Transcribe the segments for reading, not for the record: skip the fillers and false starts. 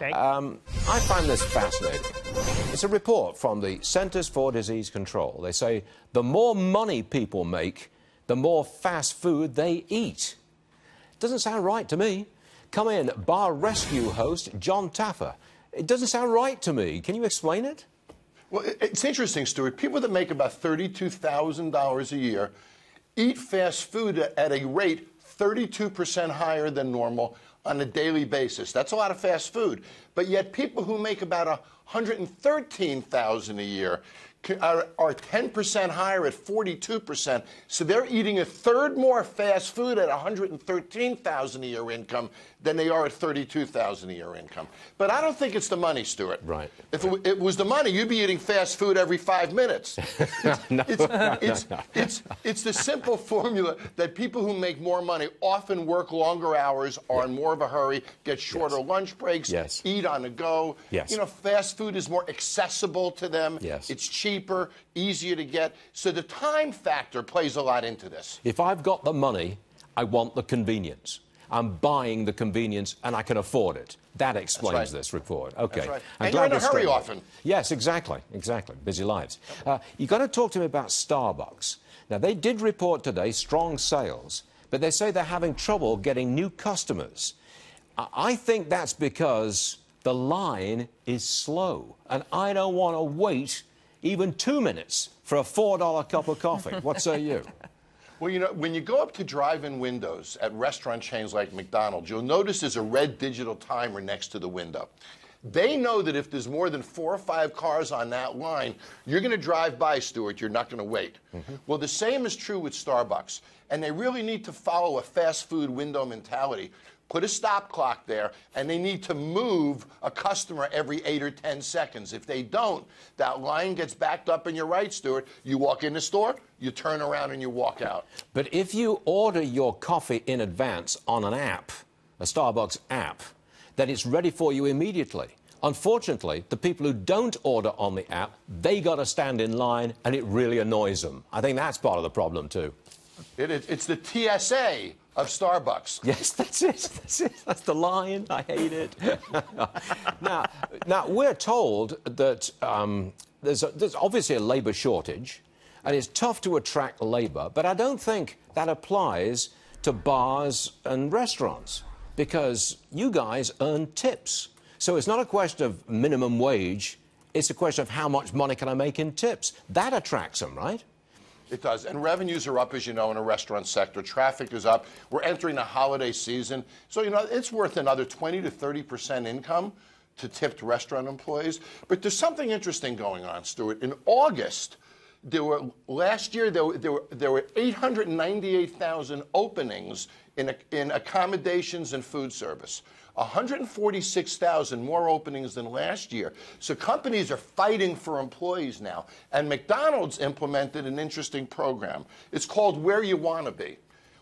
I find this fascinating. It's a report from the Centers for Disease Control. They say the more money people make, the more fast food they eat. Doesn't sound right to me. Come in, Bar Rescue host Jon Taffer. It doesn't sound right to me. Can you explain it? Well, it's interesting, Stuart. People that make about $32,000 a year eat fast food at a rate 32% higher than normal on a daily basis. That's a lot of fast food. But yet people who make about $113,000 a year are 10% higher at 42%. So they're eating a third more fast food at $113,000 a year income than they are at $32,000 a year income. But I don't think it's the money, Stuart. Right. If it was the money, you'd be eating fast food every 5 minutes. It's the simple formula that people who make more money often work longer hours, are in more of a hurry, get shorter lunch breaks, eat on the go. You know, fast food is more accessible to them. It's cheaper, easier to get. So the time factor plays a lot into this. If I've got the money, I want the convenience. I'm buying the convenience and I can afford it. That explains this report. Okay. That's right. And you're in a hurry often. Yes, exactly. Busy lives. You've got to talk to me about Starbucks. Now, they did report today strong sales, but they say they're having trouble getting new customers. I think that's because the line is slow, and I don't want to wait even 2 minutes for a $4 cup of coffee. What say you? Well, you know, when you go up to drive-in windows at restaurant chains like McDonald's, you'll notice there's a red digital timer next to the window. They know that if there's more than 4 or 5 cars on that line, you're going to drive by, Stuart. You're not going to wait. Well, the same is true with Starbucks. And they really need to follow a fast food window mentality. Put a stop clock there, and they need to move a customer every 8 or 10 seconds. If they don't, that line gets backed up, and you're right, Stuart. You walk in the store, you turn around, and you walk out. But if you order your coffee in advance on an app, a Starbucks app, then it's ready for you immediately. Unfortunately, the people who don't order on the app, they got to stand in line, and it really annoys them. I think that's part of the problem, too. It's the TSA of Starbucks. Yes, that's it. That's the line. I hate it. Now, we're told that there's obviously a labour shortage, and it's tough to attract labour, but I don't think that applies to bars and restaurants, because you guys earn tips. So it's not a question of minimum wage, it's a question of how much money can I make in tips. That attracts them, right? It does. And revenues are up, as you know, in the restaurant sector. Traffic is up. We're entering the holiday season. So, you know, it's worth another 20 to 30% income to tipped restaurant employees. But there's something interesting going on, Stuart. In August, last year, there were 898,000 openings in accommodations and food service. 146,000 more openings than last year. So companies are fighting for employees now. And McDonald's implemented an interesting program. It's called Where You Want to Be.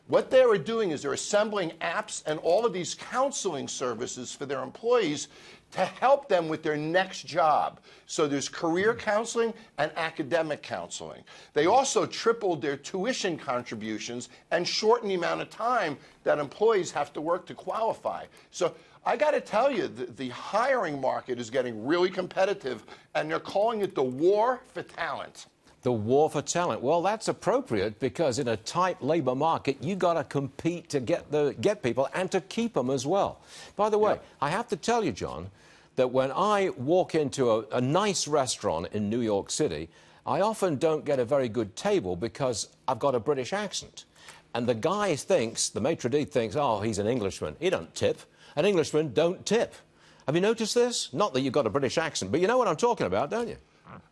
What they are doing is they're assembling apps and all of these counseling services for their employees to help them with their next job. So there's career counseling and academic counseling. They also tripled their tuition contributions and shortened the amount of time that employees have to work to qualify. So I got to tell you, the hiring market is getting really competitive, and they're calling it the war for talent. The war for talent. Well, that's appropriate, because in a tight labour market, you got to compete to get people and to keep them as well. By the way, I have to tell you, John, that when I walk into a nice restaurant in New York City, I often don't get a very good table because I've got a British accent. And the guy thinks, the maitre d' thinks, oh, he's an Englishman. He don't tip. An Englishman don't tip. Have you noticed this? Not that you've got a British accent, but you know what I'm talking about, don't you?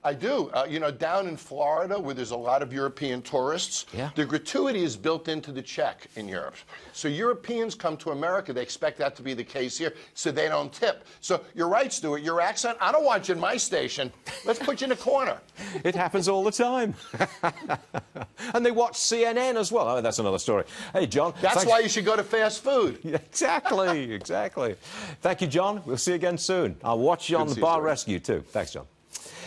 I do. You know, down in Florida, where there's a lot of European tourists, the gratuity is built into the check in Europe. So Europeans come to America, they expect that to be the case here, so they don't tip. So you're right, Stuart, your accent, I don't want you in my station. Let's put you in a corner. It happens all the time. And they watch CNN as well. Oh, that's another story. Hey, John. That's why you should go to fast food. Exactly. Thank you, John. We'll see you again soon. I'll watch you on the Bar Rescue, too. Thanks, John.